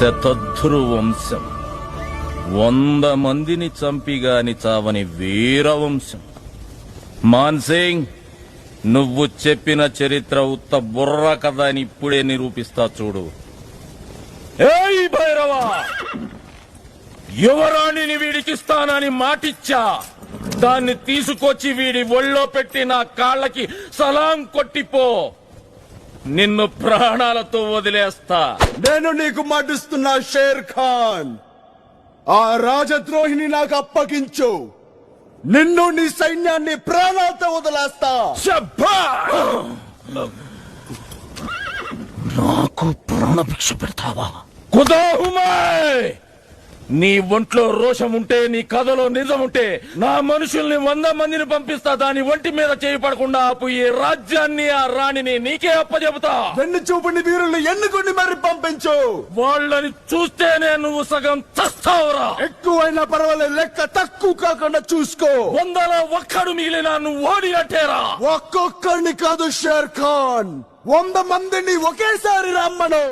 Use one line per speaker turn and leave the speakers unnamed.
శతధృ వంశం 100 మందిని చంపిగాని చావని వీరవంశం. మాన్సింగ్, నువ్వు చెప్పిన చరిత్ర ఉత్త బుర్ర కథ అని ఇప్పుడే నిరూపిస్తా చూడు. ఏయ్ భైరవా, యువరాణిని వీడికిస్తానని మాటిచ్చా. దాన్ని తీసుకొచ్చి వీడి ఒళ్ళో పెట్టి నా కాళ్ళకి సలాం కొట్టిపో. నిన్ను ప్రాణాలతో వదిలేస్తా.
నేను నీకు మాటిస్తున్నా షేర్ ఖాన్, ఆ రాజద్రోహిని నాకు అప్పగించు. నిన్ను నీ సైన్యాన్ని ప్రాణాలతో వదిలేస్తా.
నాకు ప్రాణభిక్ష పెడతావా? కుదాహుమాయ్, నీ ఒంట్లో రోషం ఉంటే, నీ కథలో నిజం ఉంటే, నా మనుషుల్ని 100 మందిని పంపిస్తా. దాని ఒంటి మీద చేయి పడకుండా ఆపు. ఈ రాజ్యాన్ని, ఆ రాణిని నీకే అప్పచెబుతా.
వెన్ను చూపుని వీరుల్ని ఎన్నుకొని మరి పంపించు.
వాళ్ళని చూస్తేనే నువ్వు సగం చస్తావురా.
ఎక్కువైనా పర్వాలేదు, లెక్క తక్కువ కాకుండా చూసుకో.
100లో ఒక్కడు మిగిలినా నువ్వు ఓడినట్టేరా.
ఒక్కొక్కరిని కాదు షేర్ ఖాన్, 100 మందిని ఒకేసారి రమ్మను.